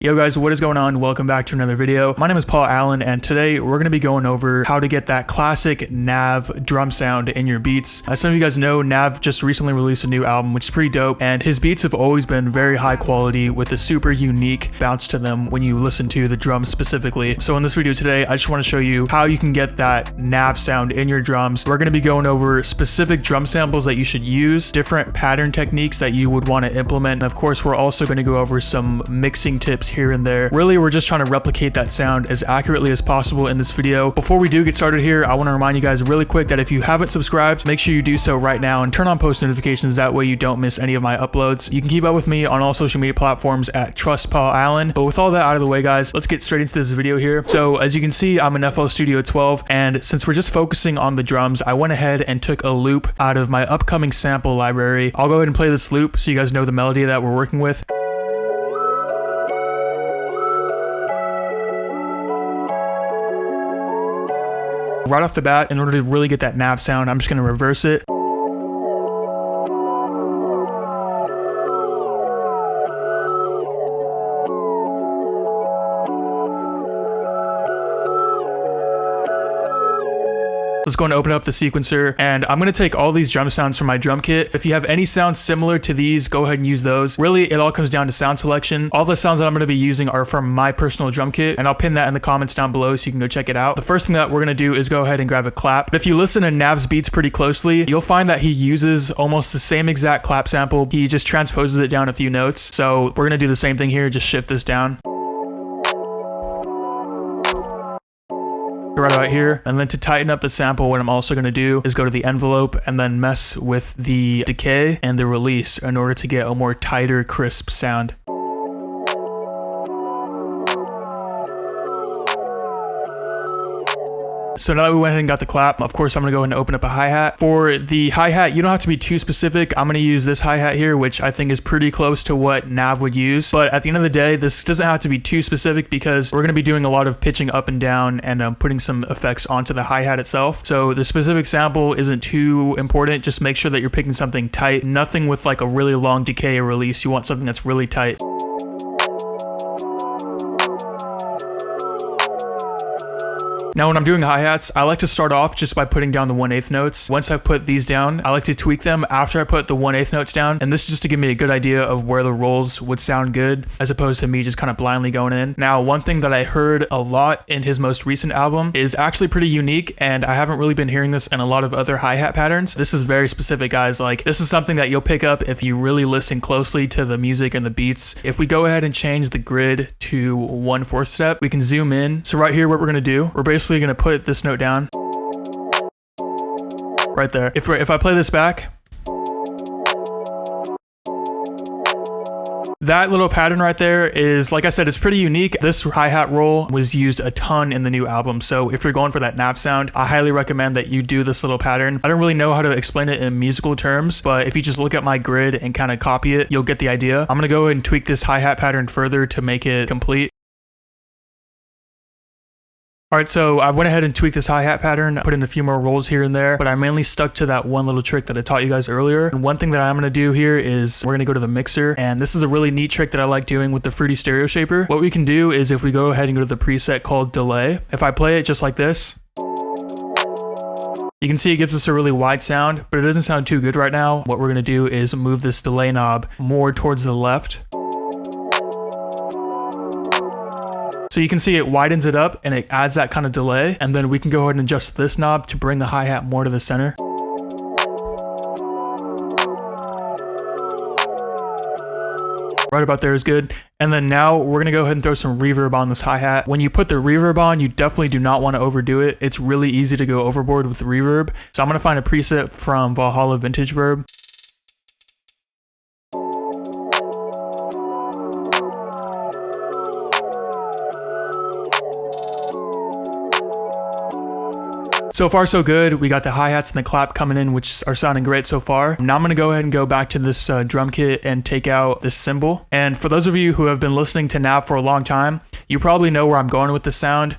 Yo guys, what is going on? Welcome back to another video. My name is Paul Allen, and today we're going to be going over how to get that classic Nav drum sound in your beats. As some of you guys know, Nav just recently released a new album, which is pretty dope, and his beats have always been very high quality with a super unique bounce to them when you listen to the drums specifically. So in this video today, I just want to show you how you can get that Nav sound in your drums. We're going to be going over specific drum samples that you should use, different pattern techniques that you would want to implement, and of course we're also going to go over some mixing tips here and there. Really, we're just trying to replicate that sound as accurately as possible in this video. Before we do get started here, I want to remind you guys really quick that if you haven't subscribed, make sure you do so right now and turn on post notifications. That way you don't miss any of my uploads. You can keep up with me on all social media platforms at Trust Paul Allen. But with all that out of the way, guys, let's get straight into this video here. So as you can see, I'm in FL Studio 12, and since we're just focusing on the drums, I went ahead and took a loop out of my upcoming sample library. I'll go ahead and play this loop so you guys know the melody that we're working with. Right off the bat, in order to really get that Nav sound, I'm just going to reverse it. Let's go and open up the sequencer, and I'm going to take all these drum sounds from my drum kit. If you have any sounds similar to these, go ahead and use those. Really, it all comes down to sound selection. All the sounds that I'm going to be using are from my personal drum kit, and I'll pin that in the comments down below so you can go check it out. The first thing that we're going to do is go ahead and grab a clap. But if you listen to Nav's beats pretty closely, you'll find that he uses almost the same exact clap sample. He just transposes it down a few notes. So we're going to do the same thing here, just shift this down. Right about here. And then to tighten up the sample, what I'm also going to do is go to the envelope and then mess with the decay and the release in order to get a more tighter, crisp sound. So now that we went ahead and got the clap, of course I'm going to go ahead and open up a hi-hat. For the hi-hat, you don't have to be too specific. I'm going to use this hi-hat here, which I think is pretty close to what Nav would use. But at the end of the day, this doesn't have to be too specific because we're going to be doing a lot of pitching up and down and putting some effects onto the hi-hat itself. So the specific sample isn't too important. Just make sure that you're picking something tight. Nothing with like a really long decay or release. You want something that's really tight. Now when I'm doing hi-hats, I like to start off just by putting down the 1/8 notes. Once I've put these down, I like to tweak them after I put the 1/8 notes down. And this is just to give me a good idea of where the rolls would sound good, as opposed to me just kind of blindly going in. Now, one thing that I heard a lot in his most recent album is actually pretty unique, and I haven't really been hearing this in a lot of other hi-hat patterns. This is very specific, guys. Like, this is something that you'll pick up if you really listen closely to the music and the beats. If we go ahead and change the grid to 1/4 step, we can zoom in. So right here, what we're gonna do, we're basically going to put this note down right there. If I play this back, that little pattern right there is, like I said, it's pretty unique. This hi-hat roll was used a ton in the new album. So if you're going for that Nav sound, I highly recommend that you do this little pattern. I don't really know how to explain it in musical terms, but if you just look at my grid and kind of copy it, you'll get the idea. I'm going to go ahead and tweak this hi-hat pattern further to make it complete. Alright, so I went ahead and tweaked this hi-hat pattern, put in a few more rolls here and there, but I mainly stuck to that one little trick that I taught you guys earlier. And one thing that I'm going to do here is we're going to go to the mixer, and this is a really neat trick that I like doing with the Fruity Stereo Shaper. What we can do is if we go ahead and go to the preset called delay, if I play it just like this, you can see it gives us a really wide sound, but it doesn't sound too good right now. What we're going to do is move this delay knob more towards the left. So you can see it widens it up and it adds that kind of delay, and then we can go ahead and adjust this knob to bring the hi-hat more to the center. Right about there is good. And then now we're gonna go ahead and throw some reverb on this hi-hat. When you put the reverb on, you definitely do not want to overdo it. It's really easy to go overboard with the reverb. So I'm gonna find a preset from Valhalla Vintage Verb. So far so good. We got the hi-hats and the clap coming in, which are sounding great so far. Now I'm going to go ahead and go back to this drum kit and take out this cymbal. And for those of you who have been listening to Nav for a long time, you probably know where I'm going with the sound.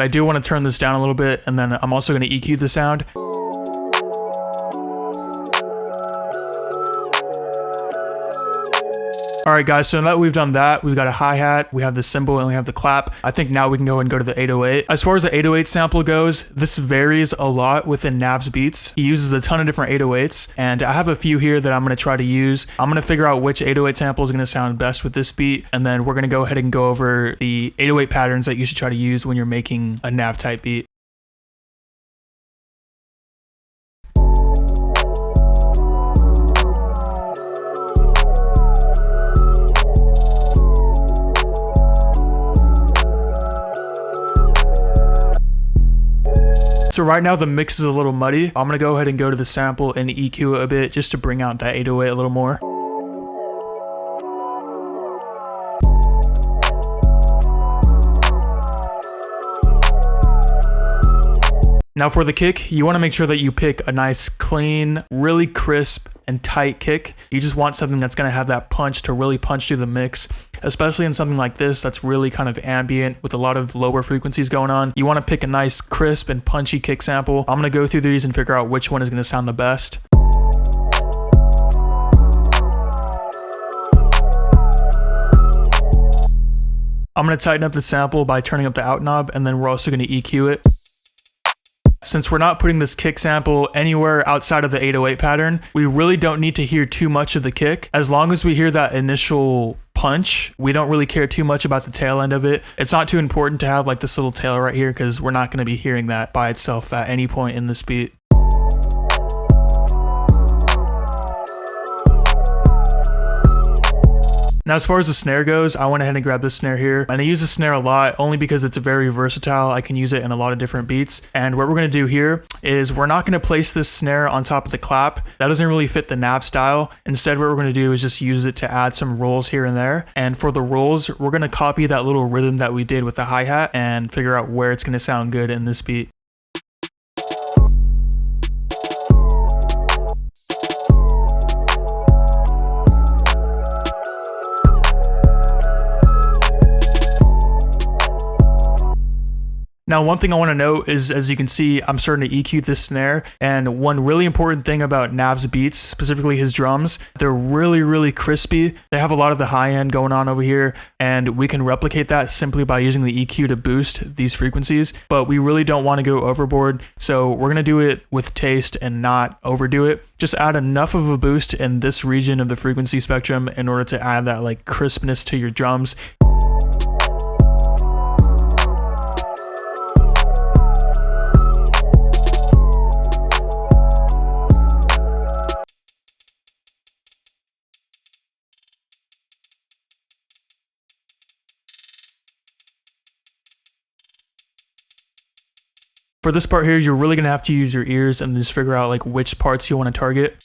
I do want to turn this down a little bit, and then I'm also going to EQ the sound. Alright guys, so now that we've done that, we've got a hi-hat, we have the cymbal, and we have the clap. I think now we can go and go to the 808. As far as the 808 sample goes, this varies a lot within Nav's beats. He uses a ton of different 808s, and I have a few here that I'm going to try to use. I'm going to figure out which 808 sample is going to sound best with this beat, and then we're going to go ahead and go over the 808 patterns that you should try to use when you're making a Nav type beat. So right now the mix is a little muddy. I'm gonna go ahead and go to the sample and EQ it a bit just to bring out that 808 a little more. Now for the kick, you want to make sure that you pick a nice, clean, really crisp and tight kick. You just want something that's going to have that punch to really punch through the mix, especially in something like this that's really kind of ambient with a lot of lower frequencies going on. You want to pick a nice, crisp and punchy kick sample. I'm going to go through these and figure out which one is going to sound the best. I'm going to tighten up the sample by turning up the out knob, and then we're also going to EQ it. Since we're not putting this kick sample anywhere outside of the 808 pattern, we really don't need to hear too much of the kick. As long as we hear that initial punch, we don't really care too much about the tail end of it. It's not too important to have like this little tail right here because we're not going to be hearing that by itself at any point in this beat. Now, as far as the snare goes, I went ahead and grabbed this snare here, and I use the snare a lot only because it's very versatile. I can use it in a lot of different beats. And what we're going to do here is we're not going to place this snare on top of the clap. That doesn't really fit the Nav style. Instead, what we're going to do is just use it to add some rolls here and there. And for the rolls, we're going to copy that little rhythm that we did with the hi-hat and figure out where it's going to sound good in this beat. Now, one thing I want to note is, as you can see, I'm starting to EQ this snare, and one really important thing about Nav's beats, specifically his drums, they're really, really crispy. They have a lot of the high end going on over here, and we can replicate that simply by using the EQ to boost these frequencies, but we really don't want to go overboard, so we're going to do it with taste and not overdo it. Just add enough of a boost in this region of the frequency spectrum in order to add that like crispness to your drums. For this part here, you're really going to have to use your ears and just figure out like which parts you want to target.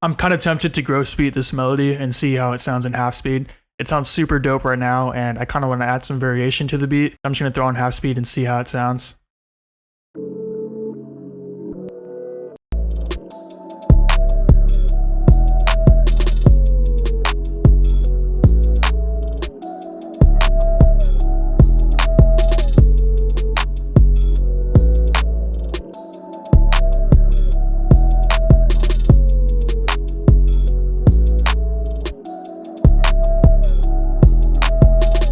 I'm kind of tempted to grow speed this melody and see how it sounds in half speed. It sounds super dope right now, and I kind of want to add some variation to the beat. I'm just going to throw on half speed and see how it sounds.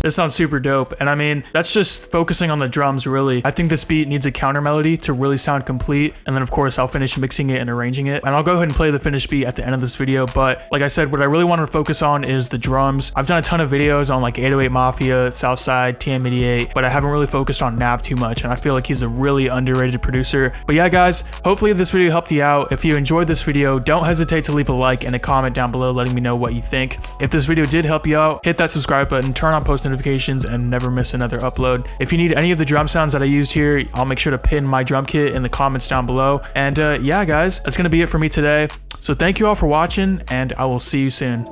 This sounds super dope, and I mean, that's just focusing on the drums really. I think this beat needs a counter melody to really sound complete, and then of course I'll finish mixing it and arranging it, and I'll go ahead and play the finished beat at the end of this video. But like I said, what I really want to focus on is the drums. I've done a ton of videos on like 808 Mafia, Southside, TM88, but I haven't really focused on Nav too much, and I feel like he's a really underrated producer. But yeah guys, hopefully this video helped you out. If you enjoyed this video, don't hesitate to leave a like and a comment down below letting me know what you think. If this video did help you out, hit that subscribe button, turn on post notifications, and never miss another upload. If you need any of the drum sounds that I used here, I'll make sure to pin my drum kit in the comments down below. And yeah guys, that's gonna be it for me today. So thank you all for watching, and I will see you soon.